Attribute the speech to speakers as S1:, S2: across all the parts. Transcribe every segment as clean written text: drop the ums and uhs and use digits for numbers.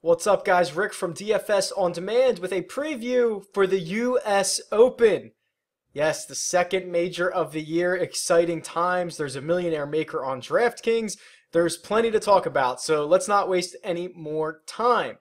S1: What's up, guys? Rick from DFS On Demand with a preview for the US Open. Yes, the second major of the year. Exciting times. There's a millionaire maker on DraftKings. There's plenty to talk about, so let's not waste any more time.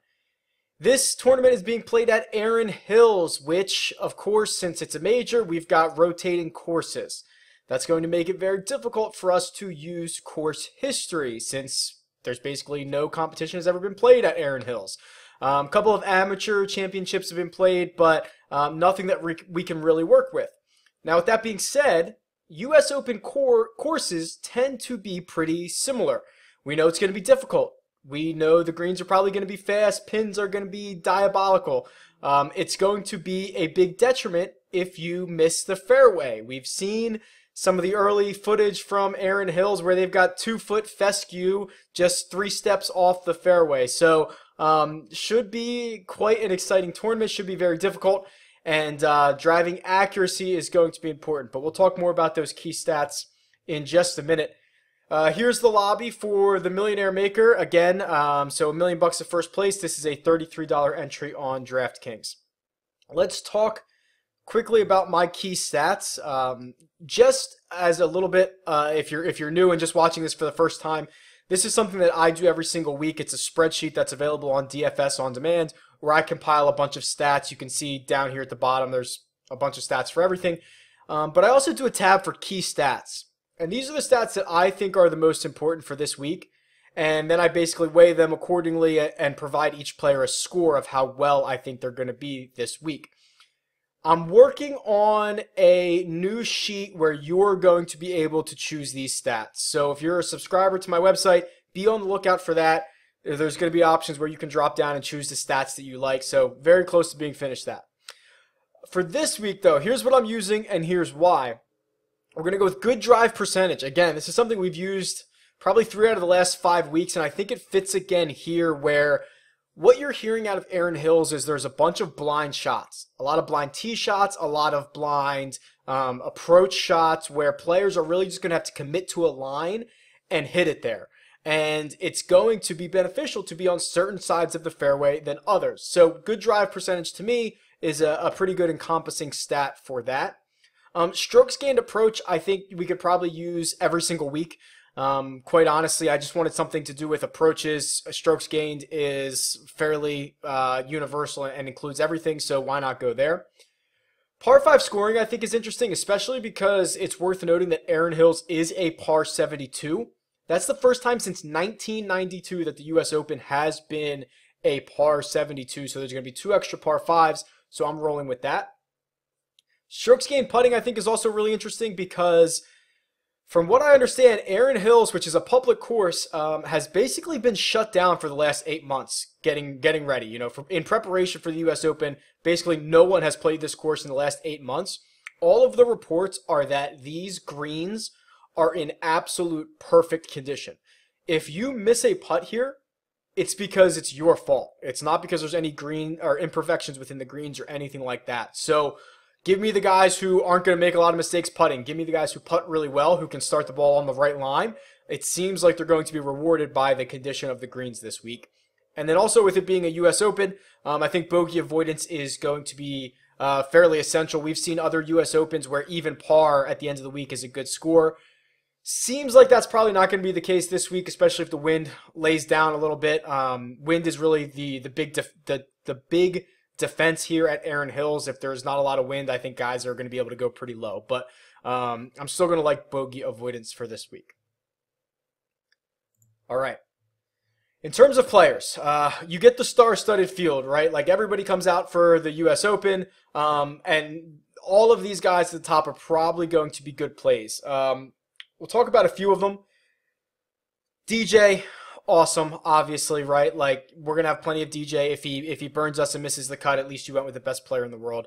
S1: This tournament is being played at Erin Hills, which, of course, since it's a major, we've got rotating courses. That's going to make it very difficult for us to use course history since there's basically no competition has ever been played at Erin Hills. A couple of amateur championships have been played, but nothing that we can really work with. Now, with that being said, US Open courses tend to be pretty similar. We know it's going to be difficult. We know the greens are probably going to be fast. Pins are going to be diabolical. It's going to be a big detriment if you miss the fairway. We've seen some of the early footage from Erin Hills where they've got 2-foot fescue just 3 steps off the fairway. So should be quite an exciting tournament. Should be very difficult. And driving accuracy is going to be important. But we'll talk more about those key stats in just a minute. Here's the lobby for the Millionaire Maker. Again, so $1 million at first place. This is a $33 entry on DraftKings. Let's talk quickly about my key stats. Just as a little bit, if you're new and just watching this for the first time, this is something that I do every single week. It's a spreadsheet that's available on DFS On Demand where I compile a bunch of stats. You can see down here at the bottom, there's a bunch of stats for everything. But I also do a tab for key stats. And these are the stats that I think are the most important for this week. And then I basically weigh them accordingly and provide each player a score of how well I think they're going to be this week. I'm working on a new sheet where you're going to be able to choose these stats. So if you're a subscriber to my website, be on the lookout for that. There's going to be options where you can drop down and choose the stats that you like. So very close to being finished that. For this week, though, here's what I'm using and here's why. We're going to go with good drive percentage. Again, this is something we've used probably 3 out of the last 5 weeks, and I think it fits again here where what you're hearing out of Erin Hills is there's a bunch of blind shots, a lot of blind tee shots, a lot of blind approach shots where players are really just going to have to commit to a line and hit it there. And it's going to be beneficial to be on certain sides of the fairway than others. So good drive percentage to me is a pretty good encompassing stat for that. Strokes gained approach, I think we could probably use every single week. Quite honestly, I just wanted something to do with approaches. Strokes gained is fairly universal and includes everything, so why not go there? Par 5 scoring, I think, is interesting, especially because it's worth noting that Erin Hills is a par 72. That's the first time since 1992 that the US Open has been a par 72, so there's going to be 2 extra par 5s, so I'm rolling with that. Strokes gained putting, I think, is also really interesting because from what I understand, Erin Hills, which is a public course, has basically been shut down for the last 8 months, getting ready. You know, in preparation for the U.S. Open, basically no one has played this course in the last 8 months. All of the reports are that these greens are in absolute perfect condition. If you miss a putt here, it's because it's your fault. It's not because there's any green or imperfections within the greens or anything like that. So give me the guys who aren't going to make a lot of mistakes putting. Give me the guys who putt really well, who can start the ball on the right line. It seems like they're going to be rewarded by the condition of the greens this week. And then also with it being a U.S. Open, I think bogey avoidance is going to be fairly essential. We've seen other U.S. Opens where even par at the end of the week is a good score. Seems like that's probably not going to be the case this week, especially if the wind lays down a little bit. Wind is really the big defense here at Erin Hills. If there's not a lot of wind, I think guys are going to be able to go pretty low. But I'm still going to like bogey avoidance for this week. All right. In terms of players, you get the star-studded field, right? Like everybody comes out for the U.S. Open, and all of these guys at the top are probably going to be good plays. We'll talk about a few of them. DJ, awesome, obviously, right? Like we're gonna have plenty of DJ. If he burns us and misses the cut, at least you went with the best player in the world.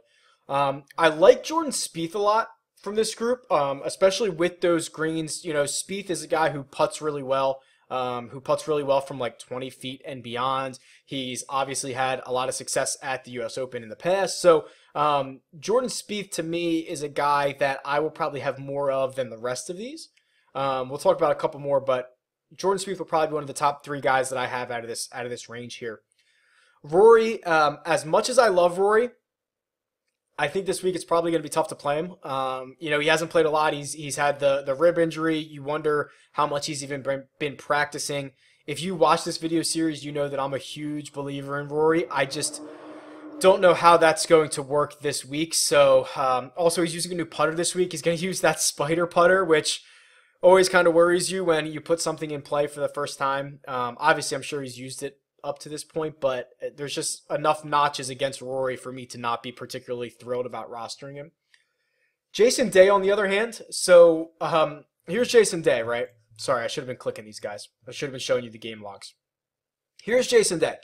S1: I like Jordan Spieth a lot from this group, especially with those greens. You know, Spieth is a guy who putts really well. From like 20 feet and beyond. He's obviously had a lot of success at the U.S. Open in the past. So Jordan Spieth to me is a guy that I will probably have more of than the rest of these. We'll talk about a couple more, but Jordan Spieth will probably be one of the top 3 guys that I have out of this range here. Rory, as much as I love Rory, I think this week it's probably going to be tough to play him. He hasn't played a lot. He's had the rib injury. You wonder how much he's even been practicing. If you watch this video series, you know that I'm a huge believer in Rory. I just don't know how that's going to work this week. So also he's using a new putter this week. He's going to use that spider putter, which always kind of worries you when you put something in play for the first time. Obviously, I'm sure he's used it up to this point, but there's just enough notches against Rory for me to not be particularly thrilled about rostering him. Jason Day, on the other hand, so here's Jason Day, right? Sorry, I should have been clicking these guys. I should have been showing you the game logs. Here's Jason Day.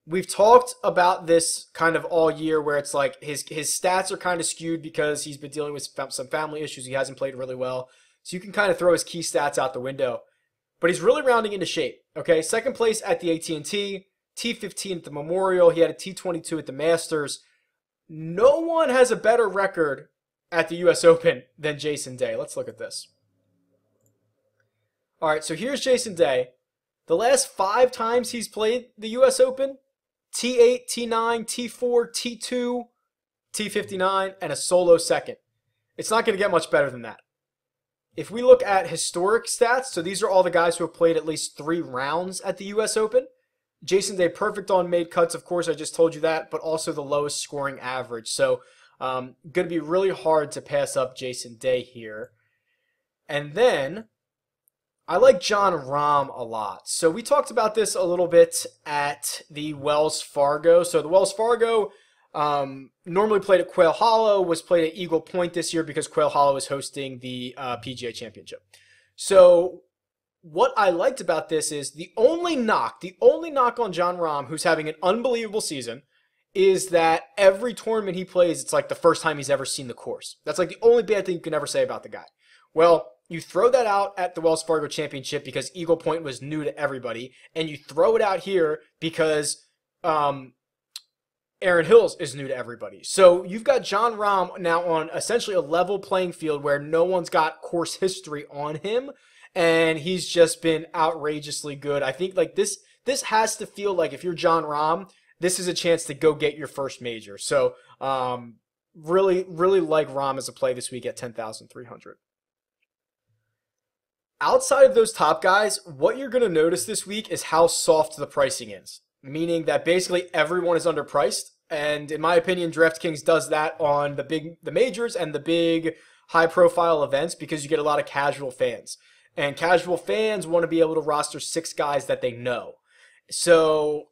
S1: We've talked about this kind of all year where it's like his stats are kind of skewed because he's been dealing with some family issues. He hasn't played really well. So you can kind of throw his key stats out the window. But he's really rounding into shape. Okay, second place at the AT&T, T15 at the Memorial. He had a T22 at the Masters. No one has a better record at the U.S. Open than Jason Day. Let's look at this. All right, so here's Jason Day. The last 5 times he's played the U.S. Open, T8, T9, T4, T2, T59, and a solo second. It's not going to get much better than that. If we look at historic stats, so these are all the guys who have played at least 3 rounds at the U.S. Open. Jason Day, perfect on made cuts, of course, I just told you that, but also the lowest scoring average. So, going to be really hard to pass up Jason Day here. And then, I like Jon Rahm a lot. So, we talked about this a little bit at the Wells Fargo. So, the Wells Fargo normally played at Quail Hollow, was played at Eagle Point this year because Quail Hollow is hosting the PGA Championship. So what I liked about this is the only knock on Jon Rahm, who's having an unbelievable season, is that every tournament he plays, it's like the first time he's ever seen the course. That's like the only bad thing you can ever say about the guy. Well, you throw that out at the Wells Fargo Championship because Eagle Point was new to everybody, and you throw it out here because Aaron Hills is new to everybody. So you've got Jon Rahm now on essentially a level playing field where no one's got course history on him, and he's just been outrageously good. I think like this has to feel like if you're Jon Rahm, this is a chance to go get your first major. So really like Rahm as a play this week at 10,300. Outside of those top guys, what you're going to notice this week is how soft the pricing is. Meaning that basically everyone is underpriced, and in my opinion, DraftKings does that on the majors and the big high-profile events because you get a lot of casual fans, and casual fans want to be able to roster 6 guys that they know. So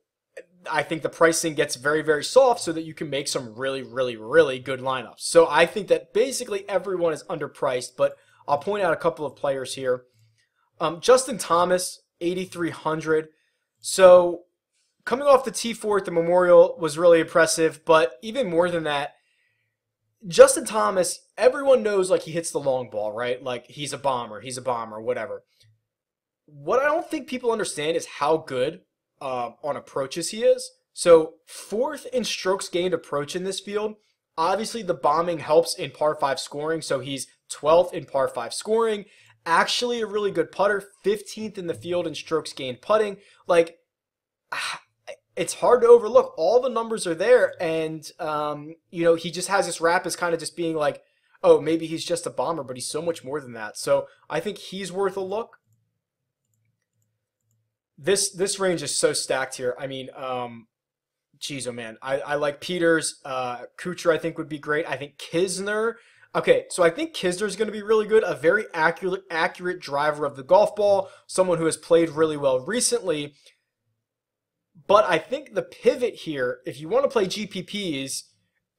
S1: I think the pricing gets very, very soft so that you can make some really good lineups. So I think that basically everyone is underpriced, but I'll point out a couple of players here. Justin Thomas, 8,300. So coming off the T4 at the Memorial was really impressive, but even more than that, Justin Thomas, everyone knows like he hits the long ball, right? Like he's a bomber, whatever. What I don't think people understand is how good on approaches he is. So 4th in strokes gained approach in this field. Obviously the bombing helps in par 5 scoring, so he's 12th in par 5 scoring. Actually a really good putter, 15th in the field in strokes gained putting. Like, it's hard to overlook. All the numbers are there, and he just has this rap as kind of just being like, oh, maybe he's just a bomber, but he's so much more than that. So I think he's worth a look. This range is so stacked here. I mean, geez, oh man, I like Peters. Kuchar I think would be great. I think Kisner. Okay, so I think Kisner is going to be really good. A very accurate driver of the golf ball. Someone who has played really well recently. But I think the pivot here, if you want to play GPPs,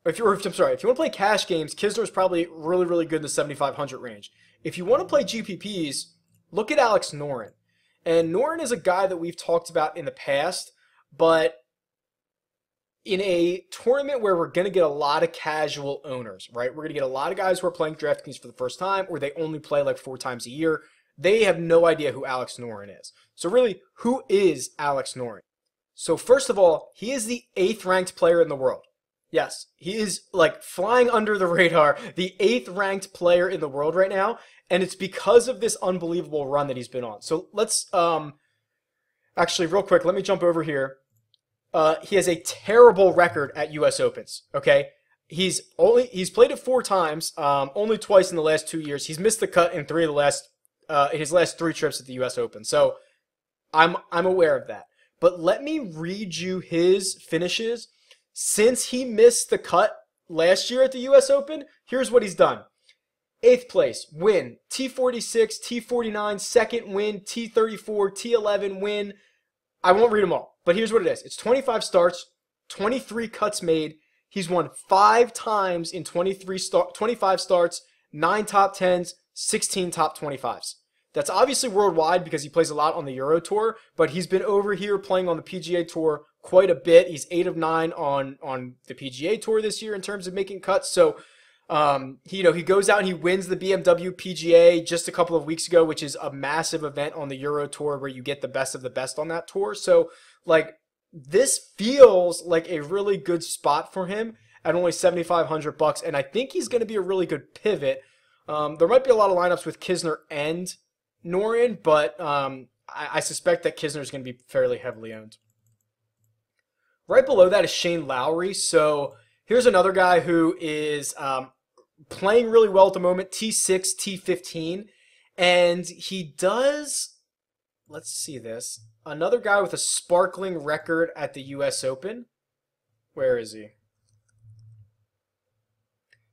S1: if you want to play cash games, Kisner is probably really good in the 7,500 range. If you want to play GPPs, look at Alex Noren. And Noren is a guy that we've talked about in the past, but in a tournament where we're going to get a lot of casual owners, right? We're going to get a lot of guys who are playing DraftKings for the first time, or they only play like 4 times a year. They have no idea who Alex Noren is. So really, who is Alex Noren? So first of all, he is the 8th ranked player in the world. Yes, he is like flying under the radar, the 8th ranked player in the world right now, and it's because of this unbelievable run that he's been on. So let's actually real quick, let me jump over here He has a terrible record at U.S. Opens. Okay, he's played it 4 times, only twice in the last 2 years. He's missed the cut in his last 3 trips at the U.S. Open. So I'm aware of that. But let me read you his finishes since he missed the cut last year at the U.S. Open. Here's what he's done. 8th place, win. T46, T49, second win. T34, T11, win. I won't read them all, but here's what it is. It's 25 starts, 23 cuts made. He's won 5 times in 25 starts, 9 top 10s, 16 top 25s. That's obviously worldwide because he plays a lot on the Euro Tour, but he's been over here playing on the PGA Tour quite a bit. He's 8 of 9 on the PGA Tour this year in terms of making cuts. So he goes out and he wins the BMW PGA just a couple of weeks ago, which is a massive event on the Euro Tour where you get the best of the best on that tour. So, like, this feels like a really good spot for him at only $7,500, and I think he's going to be a really good pivot. There might be a lot of lineups with Kisner and Noren, but I suspect that Kisner is going to be fairly heavily owned. Right below that is Shane Lowry. So here's another guy who is playing really well at the moment, T6, T15, and he does, let's see this, another guy with a sparkling record at the U.S. Open. Where is he?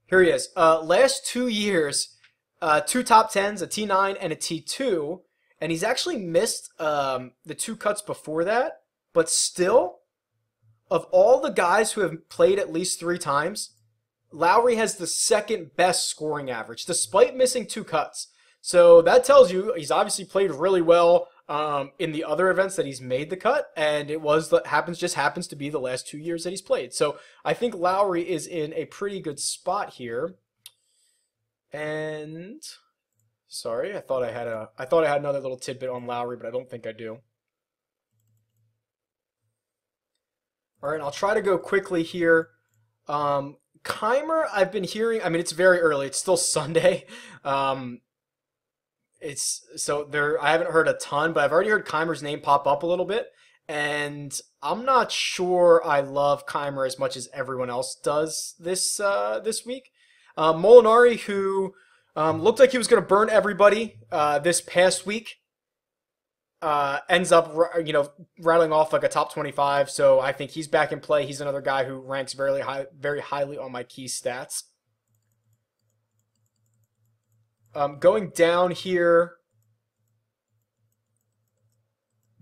S1: Here he is. Last 2 years, 2 top 10s, a T9 and a T2, and he's actually missed the 2 cuts before that, but still, of all the guys who have played at least 3 times, Lowry has the second best scoring average, despite missing 2 cuts. So that tells you he's obviously played really well in the other events that he's made the cut, and it just happens to be the last 2 years that he's played. So I think Lowry is in a pretty good spot here. And sorry, I thought I had another little tidbit on Lowry, but I don't think I do. All right, I'll try to go quickly here. Keimer, I've been hearing, I mean, it's very early. It's still Sunday. I haven't heard a ton, but I've already heard Keimer's name pop up a little bit, and I'm not sure I love Keimer as much as everyone else does this week. Molinari, who looked like he was going to burn everybody this past week, ends up, rattling off like a top 25. So I think he's back in play. He's another guy who ranks very highly on my key stats. Going down here,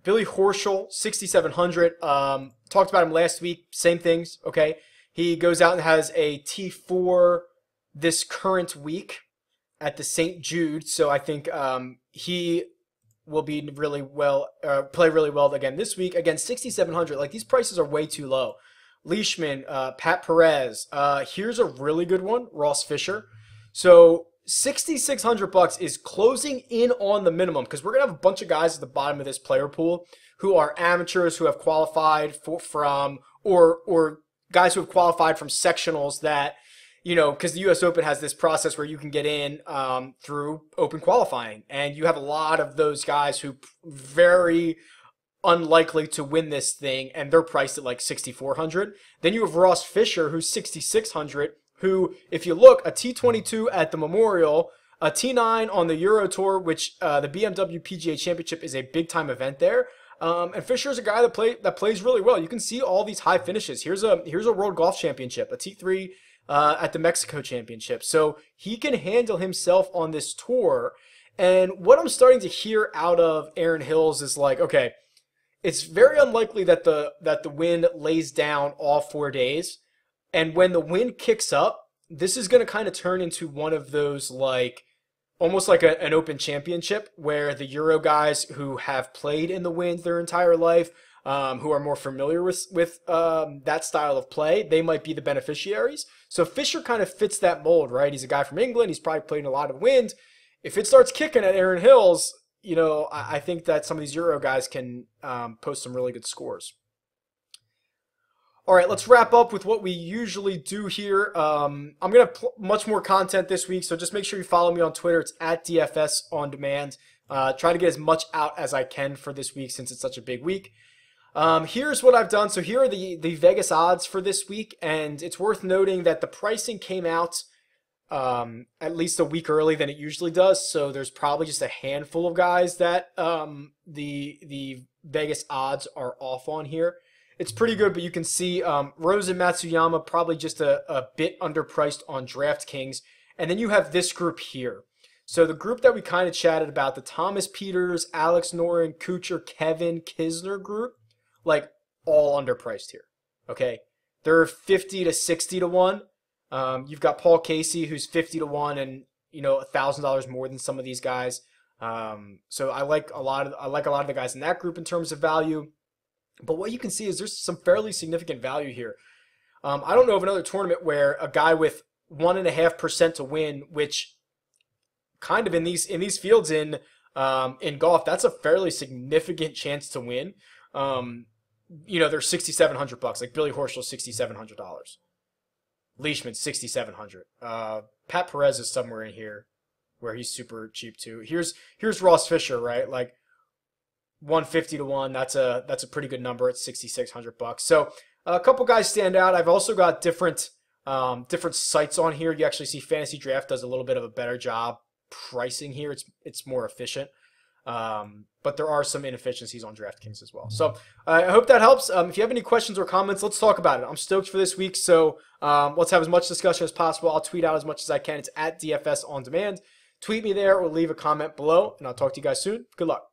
S1: Billy Horschel, 6,700. Talked about him last week. Same things. Okay, he goes out and has a T4 this current week at the St. Jude. So I think he will be play really well again this week. Again, 6,700. Like, these prices are way too low. Leishman, Pat Perez. Here's a really good one, Ross Fisher. So $6,600 is closing in on the minimum, because we're gonna have a bunch of guys at the bottom of this player pool who are amateurs who have qualified from guys who have qualified from sectionals that, because the U.S. Open has this process where you can get in through open qualifying, and you have a lot of those guys who very unlikely to win this thing, and they're priced at like 6,400. Then you have Ross Fisher, who's 6,600, who, if you look, a T22 at the Memorial, a T9 on the Euro Tour, which the BMW PGA Championship is a big-time event there. And Fisher's a guy that plays really well. You can see all these high finishes. Here's a World Golf Championship, a T3 at the Mexico Championship. So he can handle himself on this tour. And what I'm starting to hear out of Aaron Hills is like, okay, it's very unlikely that the wind lays down all 4 days. And when the wind kicks up, this is going to kind of turn into one of those, like, almost like an open championship where the Euro guys who have played in the wind their entire life, who are more familiar with that style of play, they might be the beneficiaries. So Fisher kind of fits that mold, right? He's a guy from England. He's probably played in a lot of wind. If it starts kicking at Aaron Hills, I think that some of these Euro guys can post some really good scores. All right, let's wrap up with what we usually do here. I'm going to have much more content this week, so just make sure you follow me on Twitter. It's at DFS On Demand. Try to get as much out as I can for this week since it's such a big week. Here's what I've done. So here are the Vegas odds for this week, and it's worth noting that the pricing came out at least a week early than it usually does. So there's probably just a handful of guys that the Vegas odds are off on here. It's pretty good, but you can see Rose and Matsuyama probably just a bit underpriced on DraftKings. And then you have this group here. So the group that we kind of chatted about, the Thomas Peters, Alex Noren, Kuchar, Kevin, Kisner group, like all underpriced here. Okay, they're 50 to 60 to 1. You've got Paul Casey, who's 50 to 1, and $1,000 more than some of these guys. So I like a lot of the guys in that group in terms of value. But what you can see is there's some fairly significant value here. I don't know of another tournament where a guy with 1.5% to win, which kind of in these fields in golf, that's a fairly significant chance to win. They're $6,700. Like Billy Horschel, $6,700. Leishman, $6,700. Pat Perez is somewhere in here where he's super cheap too. Here's Ross Fisher, right? Like 150 to 1. That's a pretty good number at $6,600. So a couple guys stand out. I've also got different sites on here. You actually see Fantasy Draft does a little bit of a better job pricing here. It's more efficient. But there are some inefficiencies on DraftKings as well. So I hope that helps. If you have any questions or comments, let's talk about it. I'm stoked for this week, so let's have as much discussion as possible. I'll tweet out as much as I can. It's at DFS On Demand. Tweet me there or leave a comment below, and I'll talk to you guys soon. Good luck.